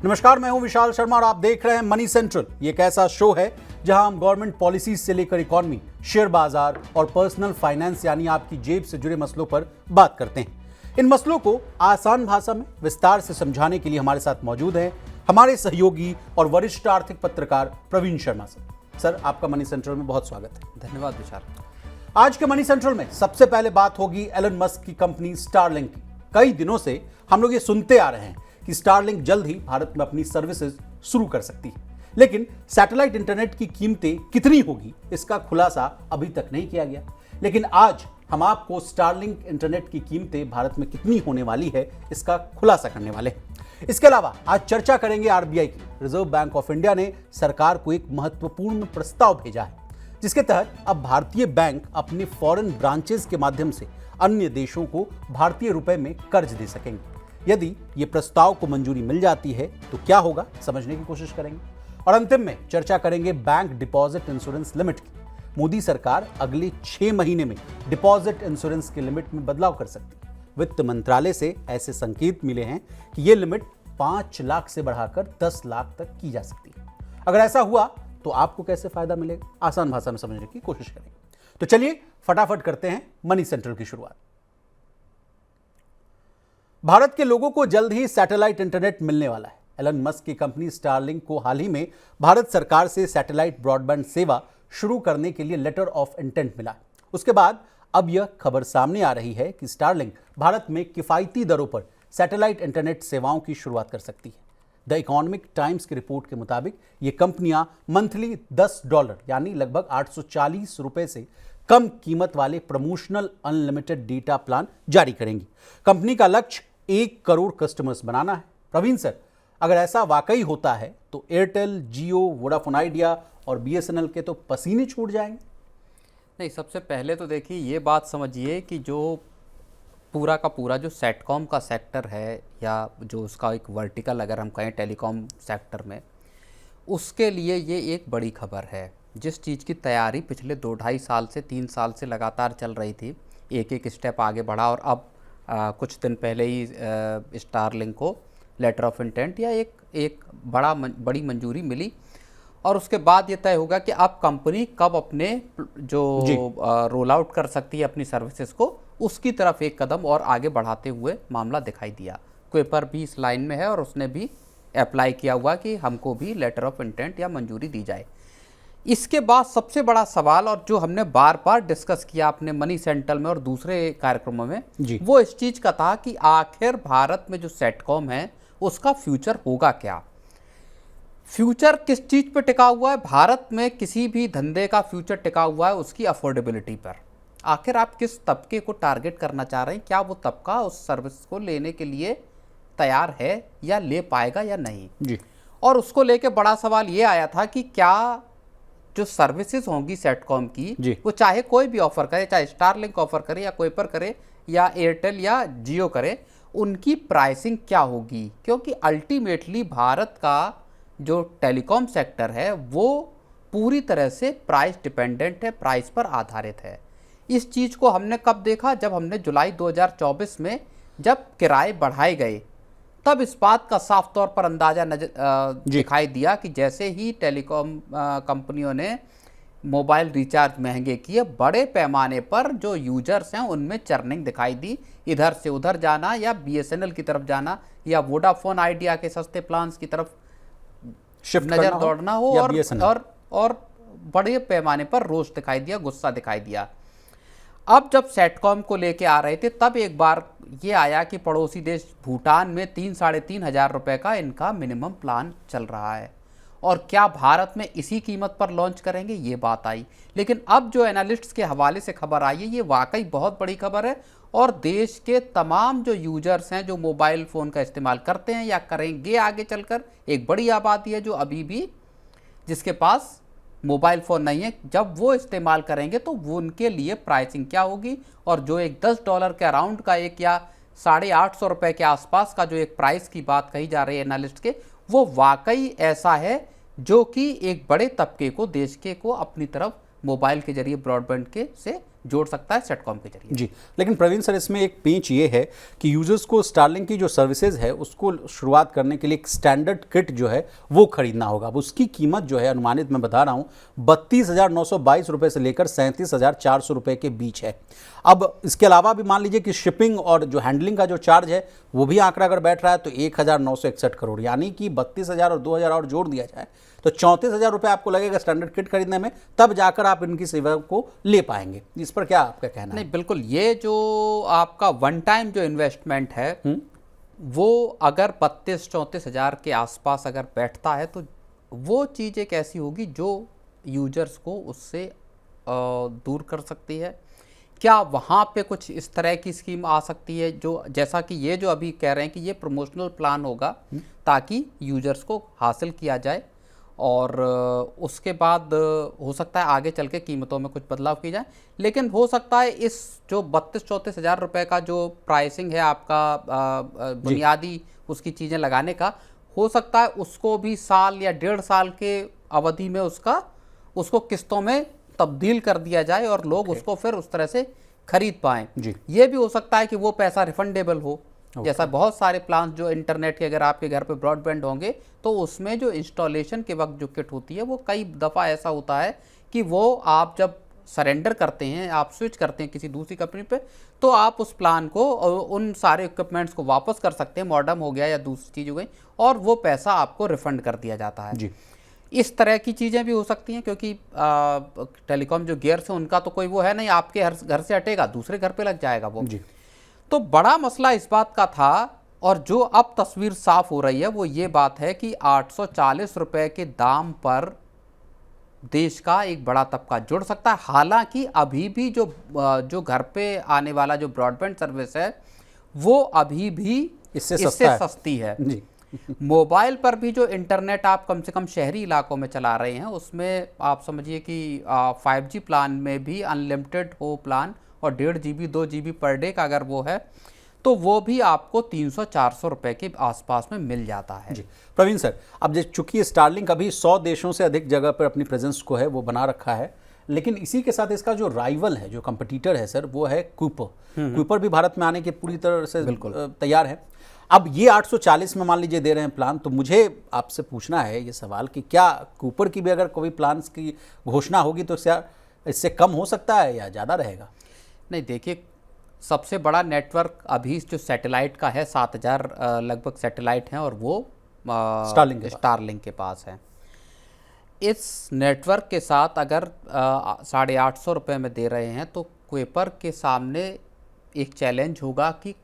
नमस्कार, मैं हूं विशाल शर्मा और आप देख रहे हैं मनी सेंट्रल। ये एक ऐसा शो है जहां हम गवर्नमेंट पॉलिसीज से लेकर इकोनॉमी, शेयर बाजार और पर्सनल फाइनेंस यानी आपकी जेब से जुड़े मसलों पर बात करते हैं। इन मसलों को आसान भाषा में विस्तार से समझाने के लिए हमारे साथ मौजूद हैं हमारे सहयोगी और वरिष्ठ आर्थिक पत्रकार प्रवीण शर्मा सर, आपका मनी सेंट्रल में बहुत स्वागत है। धन्यवाद विशाल। आज के मनी सेंट्रल में सबसे पहले बात होगी एलन मस्क की कंपनी स्टारलिंक की। कई दिनों से हम लोग ये सुनते आ रहे हैं कि स्टारलिंक जल्द ही भारत में अपनी सर्विसेज शुरू कर सकती है, लेकिन सैटेलाइट इंटरनेट की कीमतें कितनी होगी इसका खुलासा अभी तक नहीं किया गया। लेकिन आज हम आपको स्टारलिंक इंटरनेट की कीमतें भारत में कितनी होने वाली है इसका खुलासा करने वाले हैं। इसके अलावा आज चर्चा करेंगे आरबीआई की। रिजर्व बैंक ऑफ इंडिया ने सरकार को एक महत्वपूर्ण प्रस्ताव भेजा है, जिसके तहत अब भारतीय बैंक अपने फॉरेन ब्रांचेस के माध्यम से अन्य देशों को भारतीय रुपए में कर्ज दे सकेंगे। यदि ये प्रस्ताव को मंजूरी मिल जाती है तो क्या होगा, समझने की कोशिश करेंगे। और अंतिम में चर्चा करेंगे बैंक डिपॉजिट इंश्योरेंस लिमिट की। मोदी सरकार अगले 6 महीने में डिपॉजिट इंश्योरेंस की लिमिट में बदलाव कर सकती है। वित्त मंत्रालय से ऐसे संकेत मिले हैं कि यह लिमिट 5 लाख से बढ़ाकर 10 लाख तक की जा सकती है। अगर ऐसा हुआ तो आपको कैसे फायदा मिलेगा, आसान भाषा में समझने की कोशिश करेंगे। तो चलिए फटाफट करते हैं मनी सेंट्रल की शुरुआत। भारत के लोगों को जल्द ही सैटेलाइट इंटरनेट मिलने वाला है। एलन मस्क की कंपनी स्टारलिंक को हाल ही में भारत सरकार से सैटेलाइट ब्रॉडबैंड सेवा शुरू करने के लिए लेटर ऑफ इंटेंट मिला। उसके बाद अब यह खबर सामने आ रही है कि स्टारलिंक भारत में किफायती दरों पर सैटेलाइट इंटरनेट सेवाओं की शुरुआत कर सकती है। द इकोनॉमिक टाइम्स की रिपोर्ट के मुताबिक ये कंपनियां मंथली $10 यानी लगभग 840 रुपए से कम कीमत वाले प्रमोशनल अनलिमिटेड डेटा प्लान जारी करेंगी। कंपनी का लक्ष्य 1 करोड़ कस्टमर्स बनाना है। प्रवीण सर, अगर ऐसा वाकई होता है तो एयरटेल, जियो, वोडाफोन आइडिया और बीएसएनएल के तो पसीने छूट जाएंगे। नहीं, सबसे पहले तो देखिए ये बात समझिए कि जो पूरा का पूरा जो सेटकॉम का सेक्टर है या जो उसका एक वर्टिकल अगर हम कहें टेलीकॉम सेक्टर में, उसके लिए ये एक बड़ी खबर है। जिस चीज़ की तैयारी पिछले 2-2.5 साल से 3 साल से लगातार चल रही थी, एक एक स्टेप आगे बढ़ा और अब कुछ दिन पहले ही स्टारलिंक को लेटर ऑफ इंटेंट या एक बड़ी मंजूरी मिली। और उसके बाद ये तय होगा कि अब कंपनी कब अपने जो रोल आउट कर सकती है अपनी सर्विसेज को, उसकी तरफ एक कदम और आगे बढ़ाते हुए मामला दिखाई दिया। क्वेपर भी इस लाइन में है और उसने भी अप्लाई किया हुआ कि हमको भी लेटर ऑफ इंटेंट या मंजूरी दी जाए। इसके बाद सबसे बड़ा सवाल, और जो हमने बार बार डिस्कस किया अपने मनी सेंट्रल में और दूसरे कार्यक्रमों में, वो इस चीज़ का था कि आखिर भारत में जो सेटकॉम है उसका फ्यूचर होगा क्या। फ्यूचर किस चीज़ पर टिका हुआ है? भारत में किसी भी धंधे का फ्यूचर टिका हुआ है उसकी अफोर्डेबिलिटी पर। आखिर आप किस तबके को टारगेट करना चाह रहे हैं, क्या वो तबका उस सर्विस को लेने के लिए तैयार है या ले पाएगा या नहीं जी। और उसको लेके बड़ा सवाल ये आया था कि क्या जो सर्विसेज होंगी सेटकॉम की, वो चाहे कोई भी ऑफर करे, चाहे स्टारलिंक ऑफर करे या क्वेपर करे या एयरटेल या जियो करे, उनकी प्राइसिंग क्या होगी। क्योंकि अल्टीमेटली भारत का जो टेलीकॉम सेक्टर है वो पूरी तरह से प्राइस डिपेंडेंट है, प्राइस पर आधारित है। इस चीज़ को हमने कब देखा? जब हमने जुलाई 2024 में जब किराए बढ़ाए गए, तब इस बात का साफ तौर पर अंदाजा दिखाई दिया कि जैसे ही टेलीकॉम कंपनियों ने मोबाइल रिचार्ज महंगे किए, बड़े पैमाने पर जो यूजर्स हैं उनमें चर्निंग दिखाई दी। इधर से उधर जाना या बीएसएनएल की तरफ जाना या वोडाफोन आइडिया के सस्ते प्लान्स की तरफ नजर दौड़ना हो और बड़े पैमाने पर रोष दिखाई दिया, गुस्सा दिखाई दिया। अब जब सेटकॉम को लेके आ रहे थे तब एक बार ये आया कि पड़ोसी देश भूटान में 3-3.5 हज़ार रुपए का इनका मिनिमम प्लान चल रहा है, और क्या भारत में इसी कीमत पर लॉन्च करेंगे, ये बात आई। लेकिन अब जो एनालिस्ट्स के हवाले से खबर आई है, ये वाकई बहुत बड़ी खबर है और देश के तमाम जो यूजर्स हैं जो मोबाइल फ़ोन का इस्तेमाल करते हैं या करेंगे आगे चलकर, एक बड़ी आबादी है जो अभी भी जिसके पास मोबाइल फ़ोन नहीं है, जब वो इस्तेमाल करेंगे तो वो उनके लिए प्राइसिंग क्या होगी। और जो एक $10 के अराउंड का एक या 850 रुपये के आसपास का जो एक प्राइस की बात कही जा रही है एनालिस्ट के, वो वाकई ऐसा है जो कि एक बड़े तबके को, देश के को अपनी तरफ मोबाइल के जरिए ब्रॉडबैंड के से जोड़ सकता है सेटकॉम के जरिए। जी, लेकिन प्रवीण सर, इसमें एक पेंच ये है कि यूजर्स को स्टारलिंक की जो सर्विसेज है उसको शुरुआत करने के लिए एक स्टैंडर्ड किट जो है वो खरीदना होगा। अब उसकी कीमत जो है अनुमानित मैं बता रहा हूँ 32,922 रुपये से लेकर 37,400 रुपये के बीच है। अब इसके अलावा भी मान लीजिए कि शिपिंग और जो हैंडलिंग का जो चार्ज है वो भी आंकड़ा अगर बैठ रहा है तो 1,961 करोड़, यानी कि 32,000 और 2,000 और जोड़ दिया जाए तो 34,000 रुपये आपको लगेगा स्टैंडर्ड किट खरीदने में, तब जाकर आप इनकी सेवा को ले पाएंगे। इस पर क्या आपका कहना है? नहीं, बिल्कुल, ये जो आपका वन टाइम जो इन्वेस्टमेंट है वो अगर 32-34 हज़ार के आसपास अगर बैठता है तो वो चीज़ एक ऐसी होगी जो यूजर्स को उससे दूर कर सकती है। क्या वहाँ पे कुछ इस तरह की स्कीम आ सकती है जो, जैसा कि ये जो अभी कह रहे हैं कि ये प्रमोशनल प्लान होगा ताकि यूजर्स को हासिल किया जाए और उसके बाद हो सकता है आगे चल के कीमतों में कुछ बदलाव की जाए, लेकिन हो सकता है इस जो 32-34 हज़ार रुपये का जो प्राइसिंग है आपका बुनियादी उसकी चीज़ें लगाने का, हो सकता है उसको भी साल या 1.5 साल के अवधि में उसको किस्तों में तब्दील कर दिया जाए और लोग उसको फिर उस तरह से खरीद पाएँ। ये भी हो सकता है कि वो पैसा रिफंडेबल हो। जैसा बहुत सारे प्लान जो इंटरनेट के अगर आपके घर पे ब्रॉडबैंड होंगे तो उसमें जो इंस्टॉलेशन के वक्त जो किट होती है वो कई दफ़ा ऐसा होता है कि वो आप जब सरेंडर करते हैं, आप स्विच करते हैं किसी दूसरी कंपनी पे, तो आप उस प्लान को उन सारे इक्विपमेंट्स को वापस कर सकते हैं, मॉडेम हो गया या दूसरी चीज़ हो गई, और वो पैसा आपको रिफंड कर दिया जाता है जी। इस तरह की चीज़ें भी हो सकती हैं क्योंकि टेलीकॉम जो गियर्स है उनका तो कोई वो है नहीं, आपके घर से हटेगा दूसरे घर पे लग जाएगा वो जी। तो बड़ा मसला इस बात का था, और जो अब तस्वीर साफ हो रही है वो ये बात है कि 840 रुपए के दाम पर देश का एक बड़ा तबका जुड़ सकता है। हालांकि अभी भी जो घर पे आने वाला जो ब्रॉडबैंड सर्विस है वो अभी भी इससे सस्ती है जी। मोबाइल पर भी जो इंटरनेट आप कम से कम शहरी इलाकों में चला रहे हैं उसमें आप समझिए कि 5G प्लान में भी अनलिमिटेड हो प्लान और 1.5 GB 2 GB पर डे का अगर वो है तो वो भी आपको 300-400 रुपए के आसपास में मिल जाता है जी। प्रवीण सर, अब चूंकि स्टारलिंक अभी 100 देशों से अधिक जगह पर अपनी प्रेजेंस को है वो बना रखा है, लेकिन इसी के साथ इसका जो राइवल है, जो कंपटीटर है सर, वो है कूपर। कूपर भी भारत में आने के पूरी तरह से बिल्कुल तैयार है। अब ये 840 में मान लीजिए दे रहे हैं प्लान, तो मुझे आपसे पूछना है ये सवाल कि क्या कूपर की भी अगर कोई प्लान की घोषणा होगी तो इससे कम हो सकता है या ज़्यादा रहेगा? नहीं, देखिए, सबसे बड़ा नेटवर्क अभी जो सैटेलाइट का है 7,000 लगभग सैटेलाइट हैं और वो स्टारलिंक के पास है। इस नेटवर्क के साथ अगर 850 रुपये में दे रहे हैं तो क्वेपर के सामने एक चैलेंज होगा कि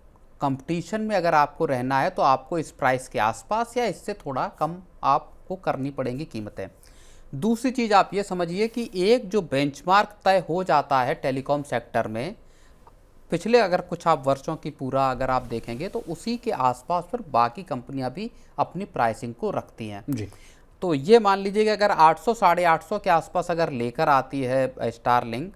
कंपटीशन में अगर आपको रहना है तो आपको इस प्राइस के आसपास या इससे थोड़ा कम आपको करनी पड़ेंगी कीमतें। दूसरी चीज़ आप ये समझिए कि एक जो बेंचमार्क तय हो जाता है टेलीकॉम सेक्टर में, पिछले अगर कुछ आप वर्षों की पूरा अगर आप देखेंगे तो उसी के आसपास फिर बाकी कंपनियां भी अपनी प्राइसिंग को रखती हैं जी। तो ये मान लीजिए कि अगर 800 850 के आसपास अगर लेकर आती है स्टारलिंक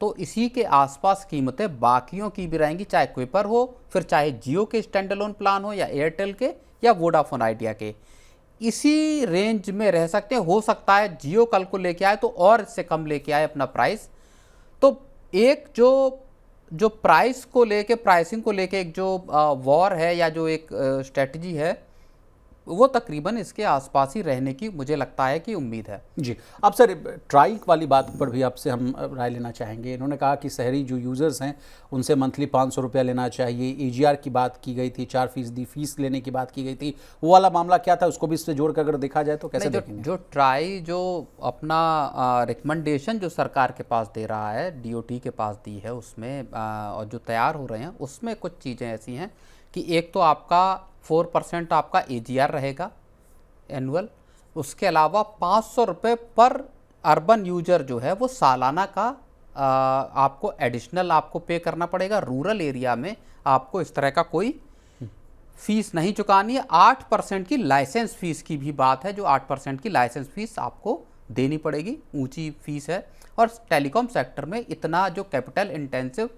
तो इसी के आसपास कीमतें बाकियों की भी रहेंगी, चाहे क्विपर हो, फिर चाहे जियो के स्टैंडअलोन प्लान हो या एयरटेल के या वोडाफोन आइडिया के, इसी रेंज में रह सकते हैं। हो सकता है जियो कल को लेके आए तो और इससे कम लेके आए अपना प्राइस। तो एक जो प्राइस को लेके, प्राइसिंग को लेके एक जो वॉर है या जो एक स्ट्रेटजी है वो तकरीबन इसके आसपास ही रहने की मुझे लगता है कि उम्मीद है जी। अब सर, ट्राई वाली बात पर भी आपसे हम राय लेना चाहेंगे। इन्होंने कहा कि शहरी जो यूज़र्स हैं उनसे मंथली 500 रुपया लेना चाहिए। AGR की बात की गई थी, 4% फीस लेने की बात की गई थी, वो वाला मामला क्या था, उसको भी इससे जोड़ कर अगर देखा जाए तो कैसे देखेंगे? जो ट्राई जो अपना रिकमेंडेशन जो सरकार के पास दे रहा है, DOT के पास दी है, उसमें और जो तैयार हो रहे हैं उसमें कुछ चीज़ें ऐसी हैं कि एक तो आपका 4% आपका AGR रहेगा एनुअल, उसके अलावा 500 रुपये पर अर्बन यूजर जो है वो सालाना का आपको एडिशनल आपको पे करना पड़ेगा। रूरल एरिया में आपको इस तरह का कोई फीस नहीं चुकानी है। 8% की लाइसेंस फीस की भी बात है, जो 8% की लाइसेंस फीस आपको देनी पड़ेगी, ऊंची फीस है। और टेलीकॉम सेक्टर में इतना जो कैपिटल इंटेंसिव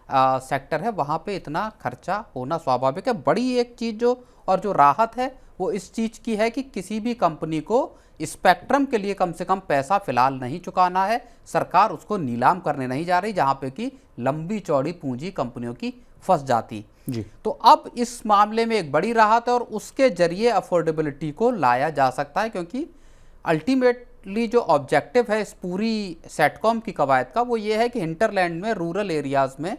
सेक्टर है वहाँ पे इतना खर्चा होना स्वाभाविक है। बड़ी एक चीज़ जो राहत है वो इस चीज़ की है कि किसी भी कंपनी को स्पेक्ट्रम के लिए कम से कम पैसा फिलहाल नहीं चुकाना है। सरकार उसको नीलाम करने नहीं जा रही, जहां पे कि लंबी चौड़ी पूंजी कंपनियों की फंस जाती जी। तो अब इस मामले में एक बड़ी राहत है और उसके जरिए अफोर्डेबिलिटी को लाया जा सकता है, क्योंकि अल्टीमेटली जो ऑब्जेक्टिव है इस पूरी सेटकॉम की कवायद का वो ये है कि हिंटरलैंड में, रूरल एरियाज़ में,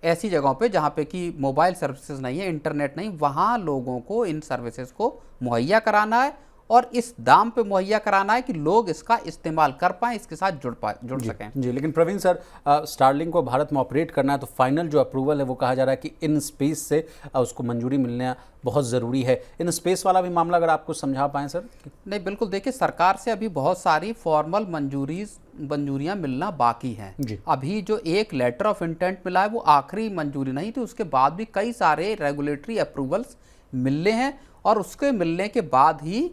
ऐसी जगहों पे जहाँ पे कि मोबाइल सर्विसेज नहीं है, इंटरनेट नहीं, वहाँ लोगों को इन सर्विसेज को मुहैया कराना है और इस दाम पे मुहैया कराना है कि लोग इसका इस्तेमाल कर पाएँ, इसके साथ जुड़ सकें। जी, लेकिन प्रवीण सर, स्टारलिंक को भारत में ऑपरेट करना है तो फाइनल जो अप्रूवल है वो कहा जा रहा है कि इन स्पेस से उसको मंजूरी मिलना बहुत ज़रूरी है। इन स्पेस वाला भी मामला अगर आपको समझा पाएँ सर। नहीं, बिल्कुल, देखिए सरकार से अभी बहुत सारी फॉर्मल मंजूरियां मिलना बाकी हैं। अभी जो एक लेटर ऑफ इंटेंट मिला है वो आखिरी मंजूरी नहीं थी, उसके बाद भी कई सारे रेगुलेटरी अप्रूवल्स मिलने हैं और उसके मिलने के बाद ही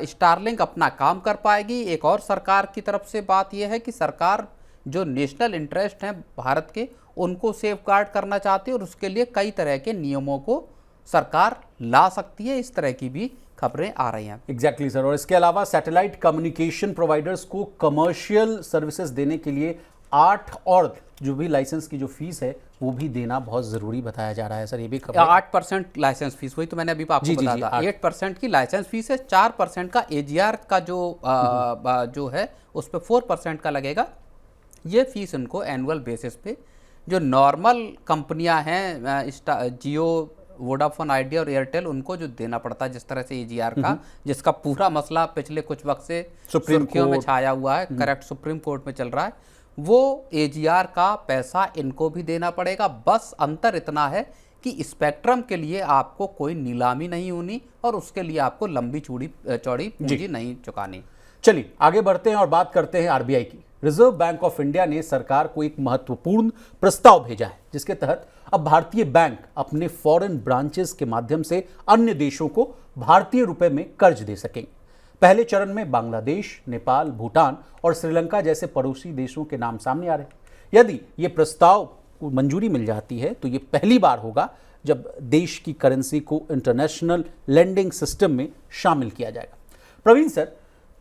स्टारलिंक अपना काम कर पाएगी। एक और सरकार की तरफ से बात यह है कि सरकार जो नेशनल इंटरेस्ट हैं भारत के, उनको सेफगार्ड करना चाहती है और उसके लिए कई तरह के नियमों को सरकार ला सकती है। इस तरह की भी खबरें आ रही हैं। Exactly sir. और इसके अलावा सैटेलाइट कम्युनिकेशन प्रोवाइडर्स को कमर्शियल सर्विसेज देने के लिए 8 और जो भी लाइसेंस की जो फीस है वो भी देना बहुत ज़रूरी बताया जा रहा है सर। ये भी 8% लाइसेंस फीस, वही तो मैंने अभी आपको बताया था। 8% की लाइसेंस फीस है, 4% का AGR का जो है उस पर 4% का लगेगा। ये फीस इनको एनुअल बेसिस पे, जो नॉर्मल कंपनियां हैं जियो, वोडाफोन आइडिया और एयरटेल, उनको जो देना पड़ता है जिस तरह से AGR का, जिसका पूरा मसला पिछले कुछ वक्त से सुर्खियों में छाया हुआ है, करेक्ट, सुप्रीम कोर्ट में चल रहा है, वो AGR का पैसा इनको भी देना पड़ेगा। बस अंतर इतना है कि स्पेक्ट्रम के लिए आपको कोई नीलामी नहीं होनी और उसके लिए आपको लंबी चौड़ी पूंजी नहीं चुकानी। चलिए आगे बढ़ते हैं और बात करते हैं RBI की। रिजर्व बैंक ऑफ इंडिया ने सरकार को एक महत्वपूर्ण प्रस्ताव भेजा है, जिसके तहत अब भारतीय बैंक अपने फॉरेन ब्रांचेस के माध्यम से अन्य देशों को भारतीय रुपए में कर्ज दे सकेंगे। पहले चरण में बांग्लादेश, नेपाल, भूटान और श्रीलंका जैसे पड़ोसी देशों के नाम सामने आ रहे हैं। यदि ये प्रस्ताव को मंजूरी मिल जाती है तो ये पहली बार होगा जब देश की करेंसी को इंटरनेशनल लेंडिंग सिस्टम में शामिल किया जाएगा। प्रवीण सर,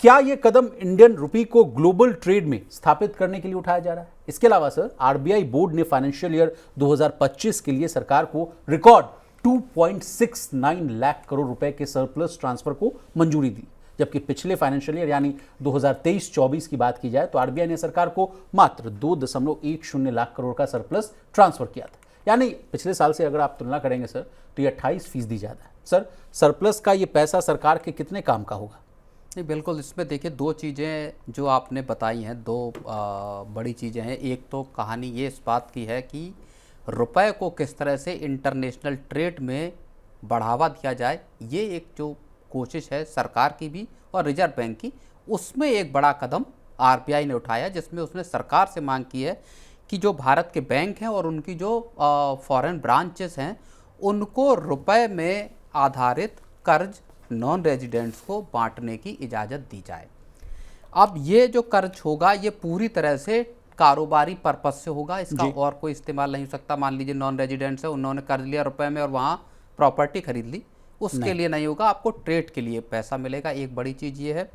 क्या यह कदम इंडियन रुपी को ग्लोबल ट्रेड में स्थापित करने के लिए उठाया जा रहा है? इसके अलावा सर, RBI बोर्ड ने फाइनेंशियल ईयर 2025 के लिए सरकार को रिकॉर्ड 2.69 लाख करोड़ रुपए के सरप्लस ट्रांसफर को मंजूरी दी, जबकि पिछले फाइनेंशियल ईयर यानी 2023-24 की बात की जाए तो RBI ने सरकार को मात्र 2.10 लाख करोड़ का सरप्लस ट्रांसफर किया था। यानी पिछले साल से अगर आप तुलना करेंगे सर तो ये 28% ज़्यादा है। सर, सरप्लस का ये पैसा सरकार के कितने काम का होगा? नहीं, बिल्कुल, इसमें देखिए दो चीज़ें जो आपने बताई हैं, दो बड़ी चीज़ें हैं। एक तो कहानी ये इस बात की है कि रुपए को किस तरह से इंटरनेशनल ट्रेड में बढ़ावा दिया जाए, ये एक जो कोशिश है सरकार की भी और रिजर्व बैंक की, उसमें एक बड़ा कदम RBI ने उठाया, जिसमें उसने सरकार से मांग की है कि जो भारत के बैंक हैं और उनकी जो फॉरेन ब्रांचेस हैं, उनको रुपए में आधारित कर्ज नॉन रेजिडेंट्स को बांटने की इजाज़त दी जाए। अब ये जो कर्ज होगा ये पूरी तरह से कारोबारी पर्पस से होगा, इसका और कोई इस्तेमाल नहीं हो सकता। मान लीजिए नॉन रेजिडेंट्स है, उन्होंने कर्ज लिया रुपए में और वहाँ प्रॉपर्टी खरीद ली, उसके लिए नहीं होगा, आपको ट्रेड के लिए पैसा मिलेगा। एक बड़ी चीज़ ये है।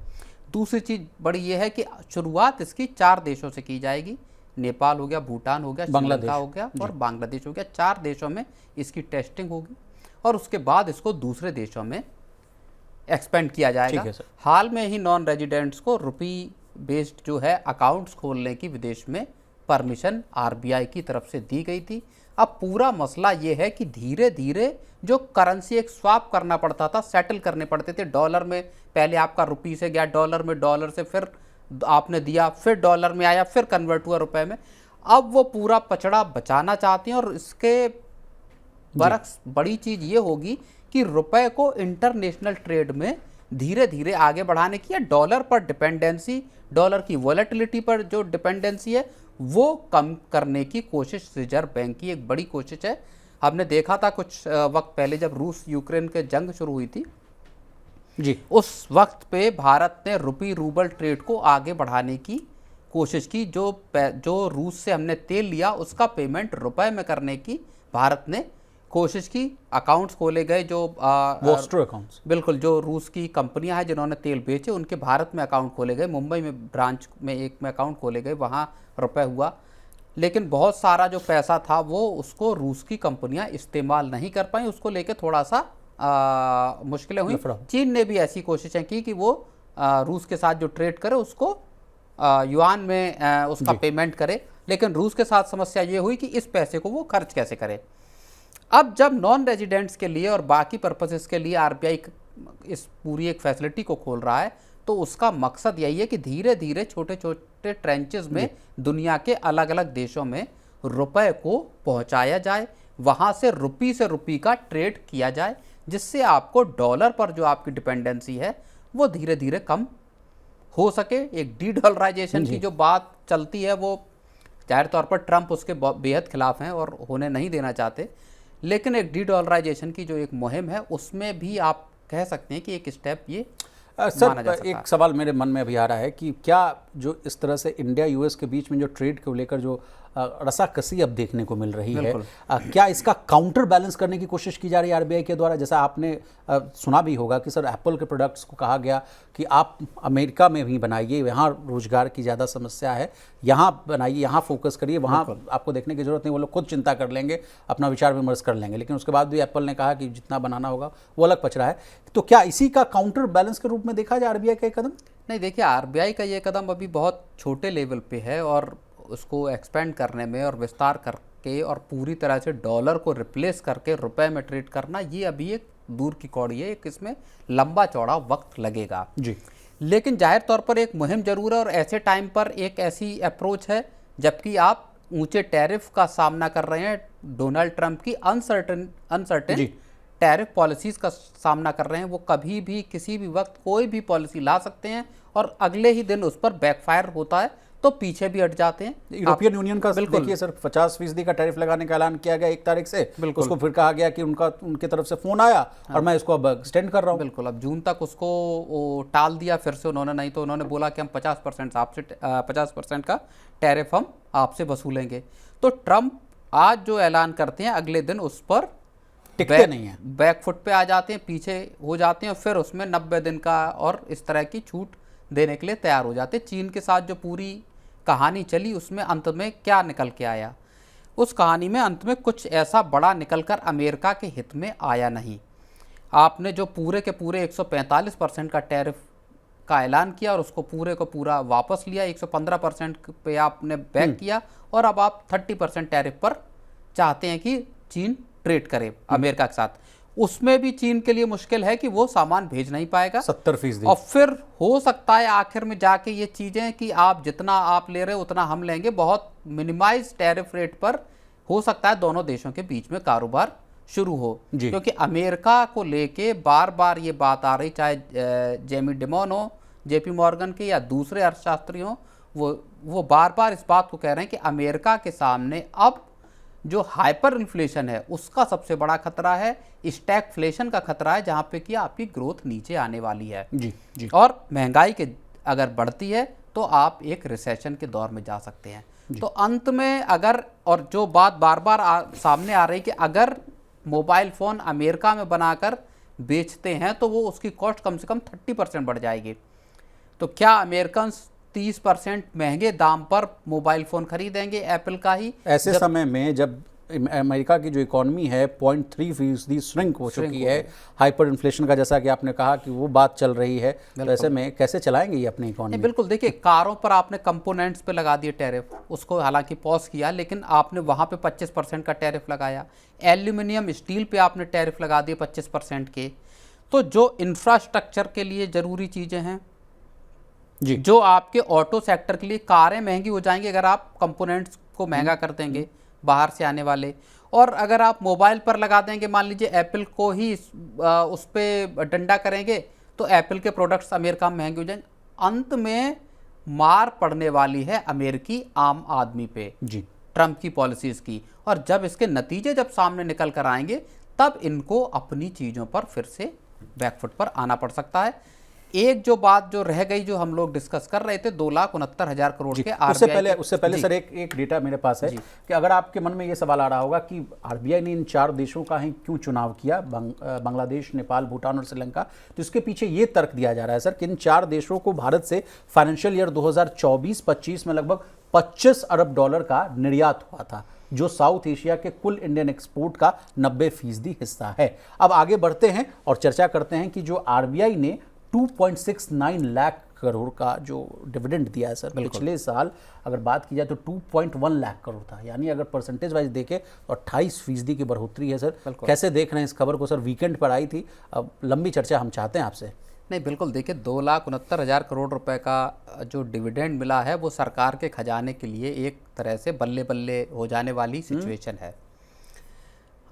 दूसरी चीज़ बड़ी ये है कि शुरुआत इसकी 4 देशों से की जाएगी। नेपाल हो गया, भूटान हो गया, श्रीलंका हो गया और बांग्लादेश हो गया। 4 देशों में इसकी टेस्टिंग होगी और उसके बाद इसको दूसरे देशों में एक्सपेंड किया जाएगा। हाल में ही नॉन रेजिडेंट्स को रुपी बेस्ड जो है अकाउंट्स खोलने की विदेश में परमिशन RBI की तरफ से दी गई थी। अब पूरा मसला ये है कि धीरे धीरे जो करेंसी एक स्वाप करना पड़ता था, सेटल करने पड़ते थे डॉलर में, पहले आपका रुपी से गया डॉलर में, डॉलर से फिर आपने दिया, फिर डॉलर में आया, फिर कन्वर्ट हुआ रुपए में। अब वो पूरा पचड़ा बचाना चाहती हैं और इसके बरक्स बड़ी चीज़ ये होगी कि रुपए को इंटरनेशनल ट्रेड में धीरे धीरे आगे बढ़ाने की या डॉलर पर डिपेंडेंसी, डॉलर की वॉलेटिलिटी पर जो डिपेंडेंसी है वो कम करने की कोशिश रिजर्व बैंक की एक बड़ी कोशिश है। हमने देखा था कुछ वक्त पहले जब रूस यूक्रेन के जंग शुरू हुई थी जी, उस वक्त पे भारत ने रुपी रूबल ट्रेड को आगे बढ़ाने की कोशिश की। जो रूस से हमने तेल लिया उसका पेमेंट रुपए में करने की भारत ने कोशिश की, अकाउंट्स खोले गए जो वॉस्टर अकाउंट्स, बिल्कुल, जो रूस की कंपनियां हैं जिन्होंने तेल बेचे उनके भारत में अकाउंट खोले गए, मुंबई में ब्रांच में एक में अकाउंट खोले गए, वहाँ रुपए हुआ, लेकिन बहुत सारा जो पैसा था वो उसको रूस की कंपनियां इस्तेमाल नहीं कर पाई, उसको लेके थोड़ा सा मुश्किलें हुई। चीन ने भी ऐसी कोशिशें की कि वो रूस के साथ जो ट्रेड करे उसको युआन में उसका पेमेंट करे, लेकिन रूस के साथ समस्या ये हुई कि इस पैसे को वो खर्च कैसे करे। अब जब नॉन रेजिडेंट्स के लिए और बाकी पर्पसेस के लिए आरबीआई इस पूरी एक फैसिलिटी को खोल रहा है, तो उसका मकसद यही है कि धीरे धीरे छोटे छोटे ट्रेंचेस में दुनिया के अलग अलग देशों में रुपए को पहुंचाया जाए, वहां से रुपी का ट्रेड किया जाए, जिससे आपको डॉलर पर जो आपकी डिपेंडेंसी है वो धीरे धीरे कम हो सके। एक डी डॉलराइजेशन की जो बात चलती है वो जाहिर तौर पर ट्रंप उसके बेहद खिलाफ हैं और होने नहीं देना चाहते, लेकिन एक डी डॉलराइजेशन की जो एक मुहिम है उसमें भी आप कह सकते हैं कि एक स्टेप ये सर, एक सवाल मेरे मन में अभी आ रहा है कि क्या जो इस तरह से इंडिया यूएस के बीच में जो ट्रेड को लेकर जो रसाकसी अब देखने को मिल रही है, क्या इसका काउंटर बैलेंस करने की कोशिश की जा रही है आरबीआई के द्वारा? जैसा आपने सुना भी होगा कि सर एप्पल के प्रोडक्ट्स को कहा गया कि आप अमेरिका में भी बनाइए, यहाँ रोजगार की ज़्यादा समस्या है, यहाँ बनाइए, यहाँ फोकस करिए, वहाँ आपको देखने की जरूरत नहीं, वो लोग खुद चिंता कर लेंगे, अपना विचार विमर्श कर लेंगे। लेकिन उसके बाद भी एप्पल ने कहा कि जितना बनाना होगा वो अलग पच रहा है। तो क्या इसी का काउंटर बैलेंस के रूप में देखा जाए आरबीआई का ये कदम? नहीं, देखिए, आरबीआई का ये कदम अभी बहुत छोटे लेवल पे है और उसको एक्सपेंड करने में और विस्तार करके और पूरी तरह से डॉलर को रिप्लेस करके रुपए में ट्रेड करना, ये अभी एक दूर की कौड़ी है, एक इसमें लंबा चौड़ा वक्त लगेगा जी। लेकिन जाहिर तौर पर एक मुहिम जरूर है और ऐसे टाइम पर एक ऐसी अप्रोच है जबकि आप ऊंचे टैरिफ का सामना कर रहे हैं, डोनाल्ड ट्रंप की अनसर्टेन टैरिफ पॉलिसीज का सामना कर रहे हैं। वो कभी भी किसी भी वक्त कोई भी पॉलिसी ला सकते हैं और अगले ही दिन उस पर बैकफायर होता है तो पीछे भी हट जाते हैं। यूरोपियन यूनियन का देखिए सर 50% का टैरिफ लगाने का ऐलान किया गया 1 तारीख से, उसको फिर कहा गया कि उनके तरफ से फोन आया और मैं इसको अब एक्सटेंड कर रहा हूँ। बिल्कुल, अब जून तक उसको टाल दिया फिर से उन्होंने, नहीं तो उन्होंने बोला कि हम 50% आपसे 50% का टैरिफ हम आपसे वसूलेंगे। तो ट्रंप आज जो ऐलान करते हैं अगले दिन उस पर टिकते नहीं है, बैकफुट पे आ जाते हैं, पीछे हो जाते हैं और फिर उसमें 90 दिन का और इस तरह की छूट देने के लिए तैयार हो जाते हैं। चीन के साथ जो पूरी कहानी चली उसमें अंत में क्या निकल के आया, उस कहानी में अंत में कुछ ऐसा बड़ा निकलकर अमेरिका के हित में आया नहीं। आपने जो पूरे के पूरे 145% का टैरिफ का ऐलान किया और उसको पूरे को पूरा वापस लिया, 115% पे आपने बैक किया और अब आप 30% टैरिफ पर चाहते हैं कि चीन ट्रेड करे अमेरिका के साथ। उसमें भी चीन के लिए मुश्किल है कि वो सामान भेज नहीं पाएगा 70%। और फिर हो सकता है आखिर में जाके ये चीजें कि आप जितना आप ले रहे हो उतना हम लेंगे, बहुत मिनिमाइज टैरिफ रेट पर हो सकता है दोनों देशों के बीच में कारोबार शुरू हो, क्योंकि अमेरिका को लेके बार बार ये बात आ रही, चाहे जेमी डिमोन हो जेपी मॉर्गन के या दूसरे अर्थशास्त्री हो, वो बार बार इस बात को कह रहे हैं कि अमेरिका के सामने अब जो हाइपर इन्फ्लेशन है उसका सबसे बड़ा खतरा है, स्टैगफ्लेशन का खतरा है, जहां पे कि आपकी ग्रोथ नीचे आने वाली है जी। और महंगाई के अगर बढ़ती है तो आप एक रिसेशन के दौर में जा सकते हैं। तो अंत में अगर, और जो बात बार बार सामने आ रही कि अगर मोबाइल फ़ोन अमेरिका में बनाकर बेचते हैं तो वो उसकी कॉस्ट कम से कम 30% बढ़ जाएगी। तो क्या अमेरिकन 30% महंगे दाम पर मोबाइल फ़ोन खरीदेंगे एप्पल का ही? ऐसे समय में जब अमेरिका की जो इकोनॉमी है 0.3% श्रिंक हो चुकी है, हाइपर इन्फ्लेशन का जैसा कि आपने कहा कि वो बात चल रही है, तो ऐसे में कैसे चलाएंगे ये अपनी इकोनॉमी? बिल्कुल, देखिए, कारों पर आपने कंपोनेंट्स पे लगा दिए टैरिफ, उसको हालांकि पॉज किया, लेकिन आपने वहाँ पे 25% का टैरिफ लगाया। एल्यूमिनियम स्टील पे आपने टैरिफ लगा दिए 25% के। तो जो इंफ्रास्ट्रक्चर के लिए ज़रूरी चीज़ें हैं जी, जो आपके ऑटो सेक्टर के लिए, कारें महंगी हो जाएंगी अगर आप कंपोनेंट्स को महंगा कर देंगे बाहर से आने वाले, और अगर आप मोबाइल पर लगा देंगे, मान लीजिए एप्पल को ही उस पर डंडा करेंगे तो एप्पल के प्रोडक्ट्स अमेरिका में महंगे हो जाएंगे। अंत में मार पड़ने वाली है अमेरिकी आम आदमी पे जी, ट्रंप की पॉलिसीज़ की, और जब इसके नतीजे जब सामने निकल कर आएंगे तब इनको अपनी चीज़ों पर फिर से बैकफुट पर आना पड़ सकता है। एक जो बात जो रह गई, जो हम लोग डिस्कस कर रहे थे, 2,69,000 करोड़ जी, के उससे पहले जी, सर एक डेटा मेरे पास है कि अगर आपके मन में ये सवाल आ रहा होगा कि आरबीआई ने इन 4 देशों का ही क्यों चुनाव किया, बांग्लादेश, नेपाल, भूटान और श्रीलंका, तो इसके पीछे ये तर्क दिया जा रहा है सर कि इन 4 देशों को भारत से फाइनेंशियल ईयर 2024-25 में लगभग 25 अरब डॉलर का निर्यात हुआ था, जो साउथ एशिया के कुल इंडियन एक्सपोर्ट का 90% हिस्सा है। अब आगे बढ़ते हैं और चर्चा करते हैं कि जो आरबीआई ने 2.69 लाख करोड़ का जो डिविडेंड दिया है सर पिछले साल, अगर बात की जाए तो 2.1 लाख करोड़ था, यानी अगर परसेंटेज वाइज देखें तो 28% की बढ़ोतरी है सर। कैसे देख रहे हैं इस खबर को सर? वीकेंड पर आई थी, अब लंबी चर्चा हम चाहते हैं आपसे। नहीं, बिल्कुल देखिए, 2,69,000 करोड़ रुपए का जो डिविडेंड मिला है वो सरकार के खजाने के लिए एक तरह से बल्ले बल्ले हो जाने वाली सिचुएशन है।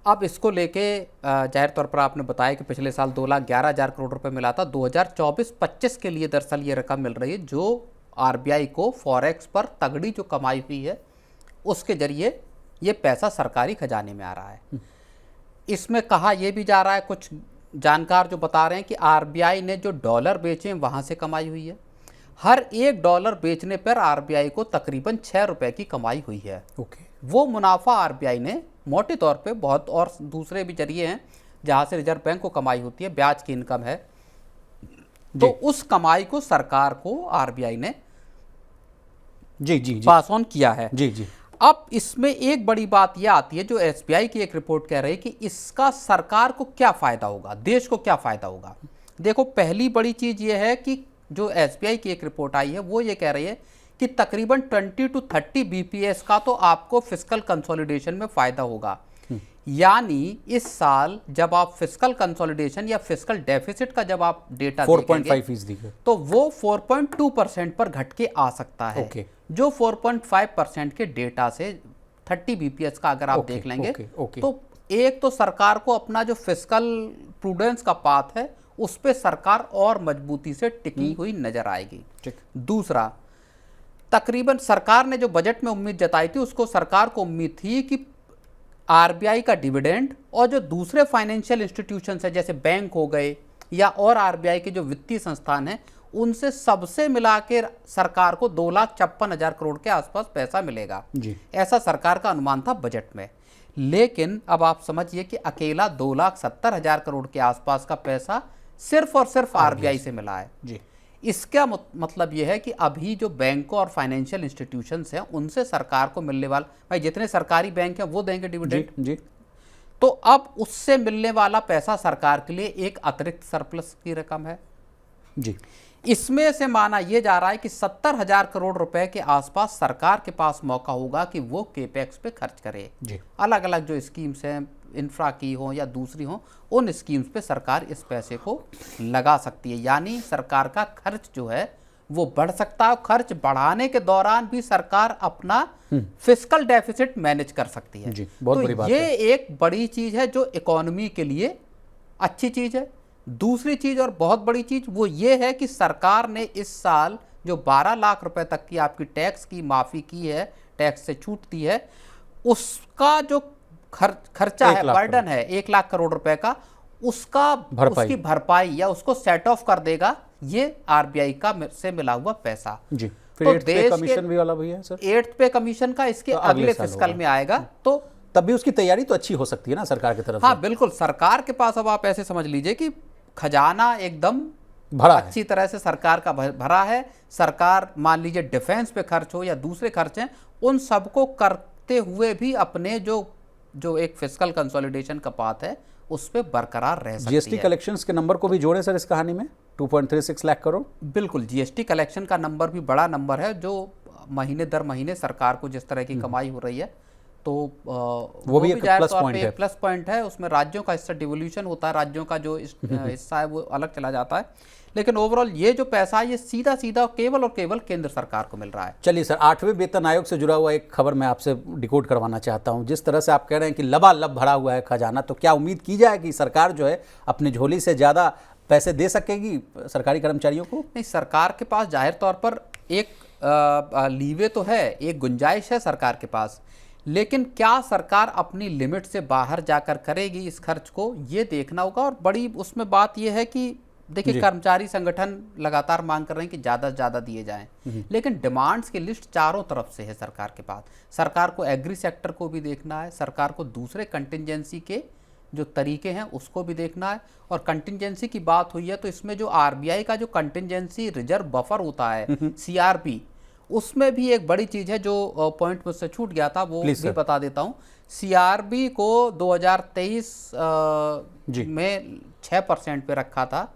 अब इसको लेके जाहिर तौर पर आपने बताया कि पिछले साल 2,11,000 करोड़ रुपए मिला था। 2024-25 के लिए दरअसल ये रकम मिल रही है जो आरबीआई को फॉरेक्स पर तगड़ी जो कमाई हुई है उसके जरिए ये पैसा सरकारी खजाने में आ रहा है। इसमें कहा यह भी जा रहा है, कुछ जानकार जो बता रहे हैं कि आरबीआई ने जो डॉलर बेचे वहाँ से कमाई हुई है। हर एक डॉलर बेचने पर आरबीआई को तकरीबन 6 रुपए की कमाई हुई है। वो मुनाफा आरबीआई ने मोटे तौर पे, बहुत और दूसरे भी जरिए हैं जहाँ से रिजर्व बैंक को कमाई होती है, ब्याज की इनकम है, तो उस कमाई को सरकार को आरबीआई ने पास ऑन किया है। अब इसमें एक बड़ी बात यह आती है, जो एसबीआई की एक रिपोर्ट कह रही है कि इसका सरकार को क्या फायदा होगा, देश को क्या फायदा होगा। देखो, पहली बड़ी चीज यह है कि जो एसबीआई की एक रिपोर्ट आई है वो ये कह रही है कि तकरीबन 20 to 30 बीपीएस का तो आपको फिस्कल कंसोलिडेशन में फायदा होगा। यानी इस साल जब आप फिस्कल कंसोलिडेशन या फिस्कल डेफिसिट का जब आप डेटा 4.5% तो वो 4.2% पर घट के आ सकता है। जो 4.5% के डेटा से 30 बीपीएस का अगर आप देख लेंगे तो एक तो सरकार को अपना जो फिस्कल प्रूडेंस का पाथ है उस पे सरकार और मजबूती से टिकी हुई नजर आएगी। दूसरा, तकरीबन सरकार ने जो बजट में उम्मीद जताई थी, उसको सरकार को उम्मीद थी कि आरबीआई का डिविडेंड और जो दूसरे फाइनेंशियल इंस्टीट्यूशंस है जैसे बैंक हो गए या और आरबीआई के जो वित्तीय संस्थान हैं, उनसे सबसे मिला के सरकार को 2,56,000 करोड़ के आसपास पैसा मिलेगा। ऐसा सरकार का अनुमान था बजट में। लेकिन अब आप समझिए कि अकेला 2,70,000 करोड़ के आसपास का पैसा सिर्फ और सिर्फ आरबीआई से मिला है। इसका मतलब यह है कि अभी जो बैंकों और फाइनेंशियल इंस्टीट्यूशंस हैं उनसे सरकार को मिलने वाला, भाई जितने सरकारी बैंक हैं वो देंगे डिविडेंड, तो अब उससे मिलने वाला पैसा सरकार के लिए एक अतिरिक्त सरप्लस की रकम है। इसमें से माना यह जा रहा है कि 70,000 करोड़ रुपए के आसपास सरकार के पास मौका होगा कि वो केपेक्स पे खर्च करे। अलग अलग जो स्कीम्स हैं, इंफ्रा की हो या दूसरी हो, उन स्कीम्स पे सरकार इस पैसे को लगा सकती है। यानी सरकार का खर्च जो है वो बढ़ सकता है। खर्च बढ़ाने के दौरान भी सरकार अपना फिस्कल डेफिसिट मैनेज कर सकती है। बहुत बड़ी बात है। ये एक बड़ी चीज है जो इकोनॉमी के लिए अच्छी चीज है। दूसरी चीज और बहुत बड़ी चीज वो ये है कि सरकार ने इस साल जो 12 लाख रुपए तक की आपकी टैक्स की माफी की है, टैक्स से छूट दी है, उसका जो खर्चा है, बर्डन है 1 लाख करोड़ रुपए का, उसकी भरपाई या उसको सेट ऑफ कर देगा ये आरबीआई का से मिला हुआ पैसा। फिर 8th पे कमीशन भी वाला भी है सर। 8th पे कमीशन का इसके अगले फिस्कल में आएगा, तो तब भी उसकी तैयारी तो अच्छी हो सकती है ना सरकार की तरफ से। हाँ बिल्कुल, सरकार के पास अब आप ऐसे समझ लीजिए कि खजाना एकदम भरा अच्छी तरह से सरकार का भरा है। सरकार मान लीजिए डिफेंस पे खर्च हो या दूसरे खर्च हैं, उन सबको करते हुए भी अपने जो एक फिस्कल कंसोलिडेशन का पाथ है उस पे बरकरार रह सकती है। जीएसटी कलेक्शंस के नंबर को भी जोड़ें सर इस कहानी में, 2.36 लाख करोड़। बिल्कुल, जीएसटी कलेक्शन का नंबर भी बड़ा नंबर है, जो महीने दर महीने सरकार को जिस तरह की कमाई हो रही है, तो वो भी एक प्लस पॉइंट है। उसमें राज्यों का हिस्सा डिवोल्यूशन होता है, राज्यों का जो हिस्सा है वो अलग चला जाता है। लेकिन ओवरऑल ये जो पैसा है ये सीधा सीधा केवल और केवल केंद्र सरकार को मिल रहा है। चलिए सर, 8वें वेतन आयोग से जुड़ा हुआ एक खबर मैं आपसे डिकोड करवाना चाहता हूं। जिस तरह से आप कह रहे हैं कि लबालब भरा हुआ है खजाना, तो क्या उम्मीद की जाए कि सरकार जो है अपनी झोली से ज़्यादा पैसे दे सकेगी सरकारी कर्मचारियों को? नहीं, सरकार के पास जाहिर तौर पर एक लीवे तो है, एक गुंजाइश है सरकार के पास, लेकिन क्या सरकार अपनी लिमिट से बाहर जाकर करेगी इस खर्च को, ये देखना होगा। और बड़ी उसमें बात यह है कि देखिए जी। कर्मचारी संगठन लगातार मांग कर रहे हैं कि ज़्यादा से ज़्यादा दिए जाएं, लेकिन डिमांड्स की लिस्ट चारों तरफ से है सरकार के पास। सरकार को एग्री सेक्टर को भी देखना है, सरकार को दूसरे कंटिजेंसी के जो तरीके हैं उसको भी देखना है। और कंटिजेंसी की बात हुई है तो इसमें जो आरबीआई का जो कंटिजेंसी रिजर्व बफर होता है सीआरबी, उसमें भी एक बड़ी चीज़ है जो पॉइंट मुझसे छूट गया था, वो Please, भी sir. बता देता हूँ। सीआरबी को 2023 जी। में 6% पे रखा था,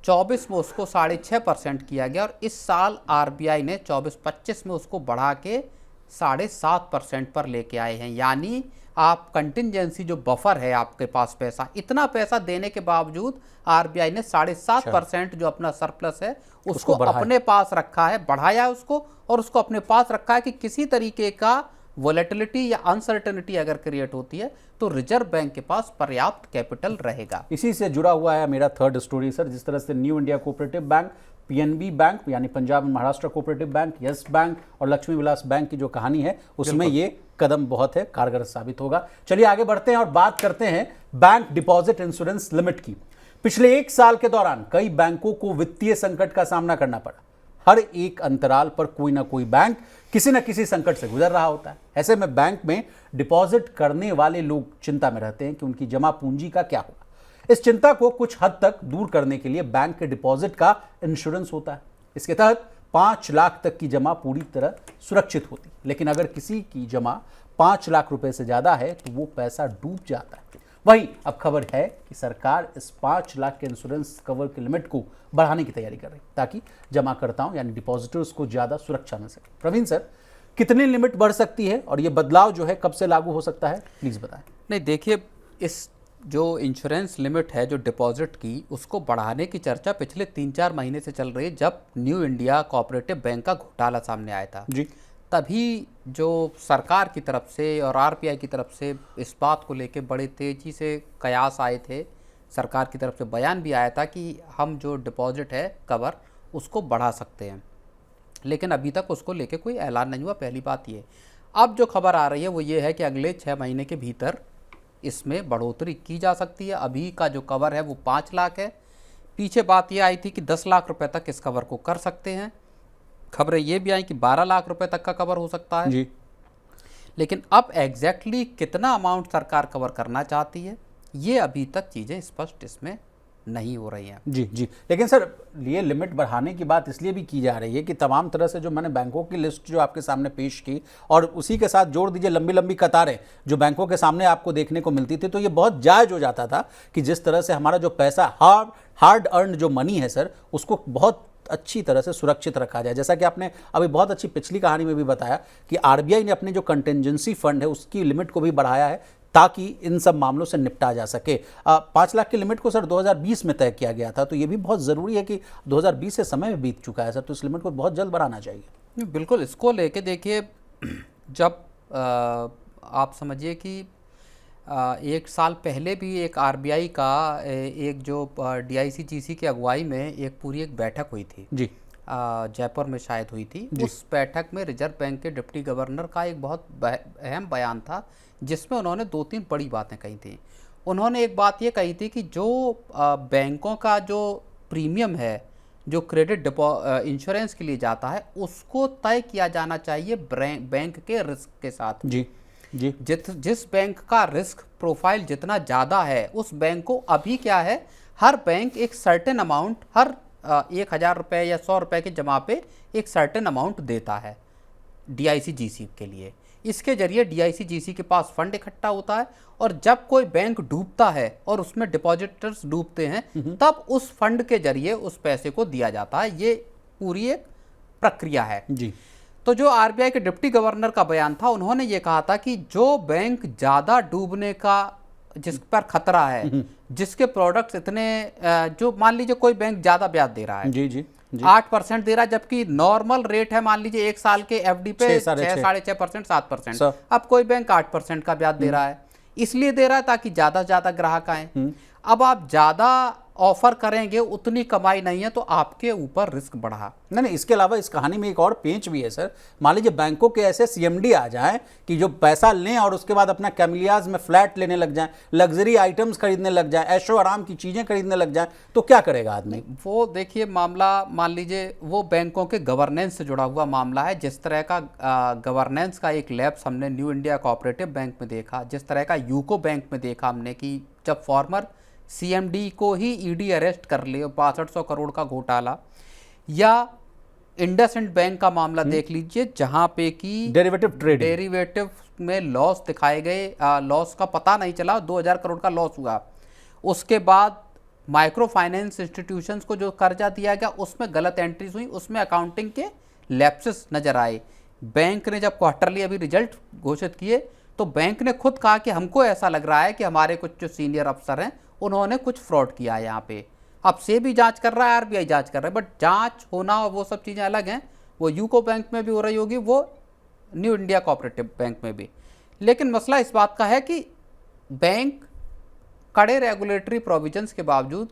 24 में उसको 6.5% किया गया और इस साल आरबीआई ने 24-25 में उसको बढ़ा के 7.5% पर लेके आए हैं। यानी आप कंटिजेंसी जो बफर है आपके पास पैसा, इतना पैसा देने के बावजूद आरबीआई ने 7.5% जो अपना सरप्लस है उसको अपने पास रखा है, बढ़ाया उसको और उसको अपने पास रखा है कि किसी तरीके का वोलेटिलिटी या अनसर्टेनिटी अगर क्रिएट होती है तो रिजर्व बैंक के पास पर्याप्त कैपिटल रहेगा। इसी से जुड़ा हुआ है मेरा थर्ड स्टोरी सर। जिस तरह से New India Cooperative Bank, PNB Bank यानी Punjab and Maharashtra Cooperative Bank, Yes Bank और लक्ष्मी विलास बैंक की जो कहानी है उसमें ये कदम बहुत है कारगर साबित होगा। चलिए आगे बढ़ते हैं और बात करते हैं बैंक डिपॉजिट इंश्योरेंस लिमिट की। पिछले 1 साल के दौरान कई बैंकों को वित्तीय संकट का सामना करना पड़ा। हर एक अंतराल पर कोई ना कोई बैंक किसी न किसी संकट से गुजर रहा होता है। ऐसे में बैंक में डिपॉजिट करने वाले लोग चिंता में रहते हैं कि उनकी जमा पूंजी का क्या होगा। इस चिंता को कुछ हद तक दूर करने के लिए बैंक के डिपॉजिट का इंश्योरेंस होता है। इसके तहत 5 लाख तक की जमा पूरी तरह सुरक्षित होती है, लेकिन अगर किसी की जमा 5 लाख रुपए से ज्यादा है तो वो पैसा डूब जाता है। वहीं अब खबर है कि सरकार इस 5 लाख के इंश्योरेंस कवर की लिमिट को बढ़ाने की तैयारी कर रही है ताकि जमाकर्ताओं यानी डिपॉजिटर्स को ज्यादा सुरक्षा मिल सके। प्रवीण सर, कितनी लिमिट बढ़ सकती है और ये बदलाव जो है कब से लागू हो सकता है, प्लीज बताएं। नहीं देखिए, इस जो इंश्योरेंस लिमिट है जो डिपॉजिट की, उसको बढ़ाने की चर्चा पिछले 3-4 महीने से चल रही है। जब न्यू इंडिया कोऑपरेटिव बैंक का घोटाला सामने आया था जी, तभी जो सरकार की तरफ से और आरबीआई की तरफ से इस बात को लेके बड़े तेज़ी से कयास आए थे। सरकार की तरफ से बयान भी आया था कि हम जो डिपॉजिट है कवर उसको बढ़ा सकते हैं, लेकिन अभी तक उसको लेके कोई ऐलान नहीं हुआ। पहली बात ये। अब जो खबर आ रही है वो ये है कि अगले 6 महीने के भीतर इसमें बढ़ोतरी की जा सकती है। अभी का जो कवर है वो 5 लाख है। पीछे बात ये आई थी कि 10 लाख रुपए तक इस कवर को कर सकते हैं। खबरें ये भी आई कि 12 लाख रुपए तक का कवर हो सकता है जी। लेकिन अब एग्जैक्टली कितना अमाउंट सरकार कवर करना चाहती है ये अभी तक चीज़ें स्पष्ट इसमें नहीं हो रही हैं। जी जी, लेकिन सर ये लिमिट बढ़ाने की बात इसलिए भी की जा रही है कि तमाम तरह से जो मैंने बैंकों की लिस्ट जो आपके सामने पेश की और उसी के साथ जोड़ दीजिए लंबी लंबी कतारें जो बैंकों के सामने आपको देखने को मिलती थी, तो ये बहुत जायज हो जाता था कि जिस तरह से हमारा जो पैसा हार्ड अर्न जो मनी है सर, उसको बहुत अच्छी तरह से सुरक्षित रखा जाए। जैसा कि आपने अभी बहुत अच्छी पिछली कहानी में भी बताया कि आरबीआई ने अपने जो कंटिजेंसी फंड है उसकी लिमिट को भी बढ़ाया है ताकि इन सब मामलों से निपटा जा सके। 5 लाख की लिमिट को सर 2020 में तय किया गया था, तो ये भी बहुत ज़रूरी है कि 2020 से समय भी बीत चुका है सर, तो इस लिमिट को बहुत जल्द बढ़ाना चाहिए। बिल्कुल, इसको लेके देखिए, जब आप समझिए कि 1 साल पहले भी एक आरबीआई का एक जो डीआईसीजीसी की अगुवाई में एक पूरी बैठक हुई थी जी, जयपुर में शायद हुई थी। उस बैठक में रिजर्व बैंक के डिप्टी गवर्नर का एक बहुत अहम बयान था जिसमें उन्होंने 2-3 बड़ी बातें कही थी। उन्होंने एक बात ये कही थी कि जो बैंकों का जो प्रीमियम है जो क्रेडिट इंश्योरेंस के लिए जाता है उसको तय किया जाना चाहिए बैंक के रिस्क के साथ। जी जी, जिस बैंक का रिस्क प्रोफाइल जितना ज़्यादा है उस बैंक को अभी क्या है, हर बैंक एक सर्टेन अमाउंट हर 1000 रुपये या 100 रुपये के जमा पे एक सर्टेन अमाउंट देता है डीआईसीजीसी के लिए। इसके जरिए डीआईसीजीसी के पास फंड इकट्ठा होता है और जब कोई बैंक डूबता है और उसमें डिपॉजिटर्स डूबते हैं तब उस फंड के जरिए उस पैसे को दिया जाता है। ये पूरी एक प्रक्रिया है जी। तो जो आरबीआई के डिप्टी गवर्नर का बयान था, उन्होंने ये कहा था कि जो बैंक ज़्यादा डूबने का जिस पर खतरा है, जिसके प्रोडक्ट्स इतने जो मान लीजिए कोई बैंक ज़्यादा ब्याज दे रहा है, जी जी, 8% दे रहा है, जबकि नॉर्मल रेट है मान लीजिए 1 साल के एफडी पे 6.5%, 7%। अब कोई बैंक 8% का ब्याज दे रहा है, इसलिए दे रहा है ताकि ज़्यादा से ज़्यादा ग्राहक आए। अब आप ज़्यादा ऑफर करेंगे उतनी कमाई नहीं है, तो आपके ऊपर रिस्क बढ़ा। नहीं, इसके अलावा इस कहानी में एक और पेंच भी है सर। मान लीजिए बैंकों के ऐसे सीएमडी आ जाएं कि जो पैसा लें और उसके बाद अपना कैमिलियाज में फ्लैट लेने लग जाएं, लग्जरी आइटम्स खरीदने लग जाएं, ऐशो आराम की चीजें खरीदने लग जाएं, तो क्या करेगा आदमी? वो देखिए मामला, मान लीजिए वो बैंकों के गवर्नेंस से जुड़ा हुआ मामला है। जिस तरह का गवर्नेंस का एक लैप्स हमने न्यू इंडिया कोऑपरेटिव बैंक में देखा, जिस तरह का यूको बैंक में देखा हमने कि जब फॉर्मर सीएमडी को ही ईडी अरेस्ट कर लिया 6500 करोड़ का घोटाला, या इंडसइंड बैंक का मामला देख लीजिए जहां पे कि डेरिवेटिव में लॉस दिखाए गए, लॉस का पता नहीं चला, 2000 करोड़ का लॉस हुआ। उसके बाद माइक्रो फाइनेंस इंस्टीट्यूशंस को जो कर्जा दिया गया उसमें गलत एंट्रीज हुई, उसमें अकाउंटिंग के लैप्सेस नजर आए। बैंक ने जब क्वार्टरली अभी रिजल्ट घोषित किए तो बैंक ने खुद कहा कि हमको ऐसा लग रहा है कि हमारे कुछ जो सीनियर अफसर हैं उन्होंने कुछ फ्रॉड किया है यहाँ पे। अब से भी जांच कर रहा है, आरबीआई जांच कर रहा है, बट जांच होना और वो सब चीज़ें अलग हैं। वो यूको बैंक में भी हो रही होगी, वो न्यू इंडिया कोऑपरेटिव बैंक में भी। लेकिन मसला इस बात का है कि बैंक कड़े रेगुलेटरी प्रोविजंस के बावजूद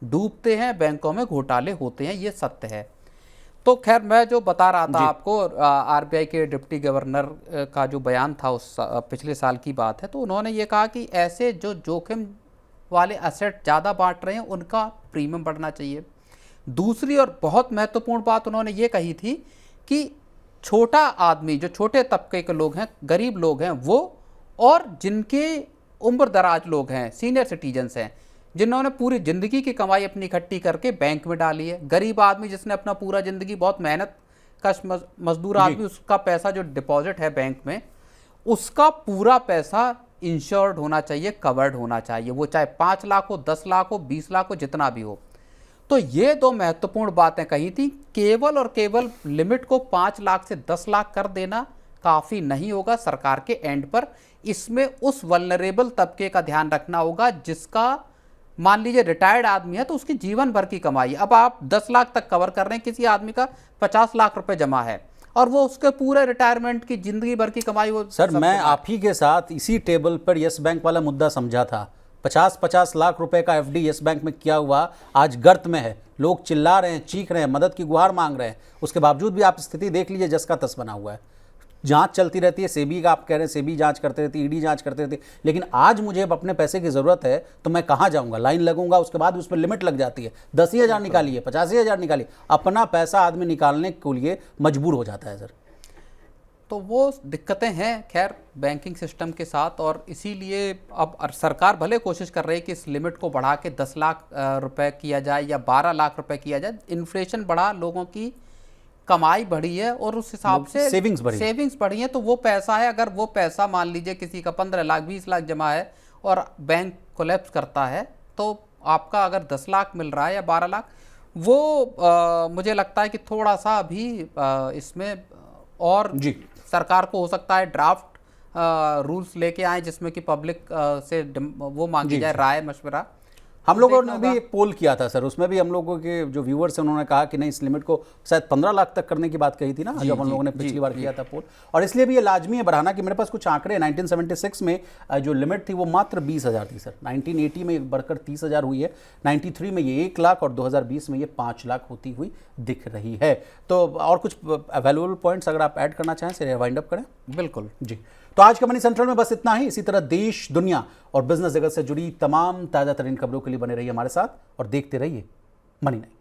डूबते हैं, बैंकों में घोटाले होते हैं, ये सत्य है। तो खैर मैं जो बता रहा था आपको, आरबीआई के डिप्टी गवर्नर का जो बयान था उस पिछले साल की बात है, तो उन्होंने ये कहा कि ऐसे जो जोखिम वाले एसेट ज़्यादा बांट रहे हैं उनका प्रीमियम बढ़ना चाहिए। दूसरी और बहुत महत्वपूर्ण बात उन्होंने ये कही थी कि छोटा आदमी, जो छोटे तबके के लोग हैं, गरीब लोग हैं वो, और जिनके उम्र दराज लोग हैं, सीनियर सिटीजन्स हैं, जिन्होंने पूरी ज़िंदगी की कमाई अपनी इकट्ठी करके बैंक में डाली है, गरीब आदमी जिसने अपना पूरा ज़िंदगी बहुत मेहनत कश मजदूर आदमी, उसका पैसा जो डिपॉजिट है बैंक में, उसका पूरा पैसा इंश्योर्ड होना चाहिए, कवर्ड होना चाहिए, वो चाहे 5 लाख हो, 10 लाख हो, 20 लाख हो, जितना भी हो। तो ये दो महत्वपूर्ण बातें कही थी। केवल और केवल लिमिट को 5 लाख से 10 लाख कर देना काफ़ी नहीं होगा सरकार के एंड पर। इसमें उस वल्नरेबल तबके का ध्यान रखना होगा जिसका, मान लीजिए रिटायर्ड आदमी है तो उसकी जीवन भर की कमाई, अब आप 10 लाख तक कवर कर रहे हैं, किसी आदमी का 50 लाख रुपए जमा है और वो उसके पूरे रिटायरमेंट की जिंदगी भर की कमाई वो। सर मैं आप ही के साथ इसी टेबल पर यस बैंक वाला मुद्दा समझा था। 50-50 लाख रुपए का एफडी यस बैंक में किया हुआ आज गर्त में है, लोग चिल्ला रहे हैं, चीख रहे हैं, मदद की गुहार मांग रहे हैं। उसके बावजूद भी आप स्थिति देख लीजिए, जस का तस बना हुआ है। जांच चलती रहती है, सेबी का आप कह रहे हैं सेबी जांच करते रहती है, ईडी जांच करते रहती है, लेकिन आज मुझे अपने पैसे की जरूरत है तो मैं कहां जाऊंगा? लाइन लगूंगा, उसके बाद उस पर लिमिट लग जाती है, 10,000 निकालिए, 50,000 निकालिए, अपना पैसा आदमी निकालने के लिए मजबूर हो जाता है सर। तो वो दिक्कतें हैं खैर बैंकिंग सिस्टम के साथ, और इसीलिए अब सरकार भले कोशिश कर रही है कि इस लिमिट को बढ़ा के 10 लाख रुपए किया जाए या 12 लाख रुपए किया जाए। इन्फ्लेशन बढ़ा, लोगों की कमाई बढ़ी है और उस हिसाब से सेविंग्स बढ़ी है, तो वो पैसा है, अगर वो पैसा मान लीजिए किसी का 15 लाख 20 लाख जमा है और बैंक कोलैप्स करता है, तो आपका अगर 10 लाख मिल रहा है या 12 लाख, वो मुझे लगता है कि थोड़ा सा अभी इसमें और सरकार को हो सकता है ड्राफ्ट रूल्स लेके आए जिसमें कि पब्लिक से वो मांगी जाए राय मशवरा। हम लोगों ने भी एक पोल किया था सर, उसमें भी हम लोगों के जो व्यूअर्स हैं उन्होंने कहा कि नहीं, इस लिमिट को शायद 15 लाख तक करने की बात कही थी ना, जब हम लोगों ने पिछली बार किया था पोल। और इसलिए भी ये लाजमी है बढ़ाना कि मेरे पास कुछ आंकड़े 1976 में जो लिमिट थी वो मात्र 20,000 थी सर, 1980 में बढ़कर 30,000 हुई है, 93 में ये 1 लाख और 2020 में ये 5 लाख होती हुई दिख रही है। तो और कुछ वैल्यूएबल पॉइंट्स अगर आप ऐड करना चाहें सर, वाइंड अप करें। बिल्कुल जी, तो आज का मनी सेंट्रल में बस इतना ही। इसी तरह देश, दुनिया और बिजनेस जगत से जुड़ी तमाम ताजा तरीन खबरों के लिए बने रहिए हमारे साथ और देखते रहिए मनी नहीं।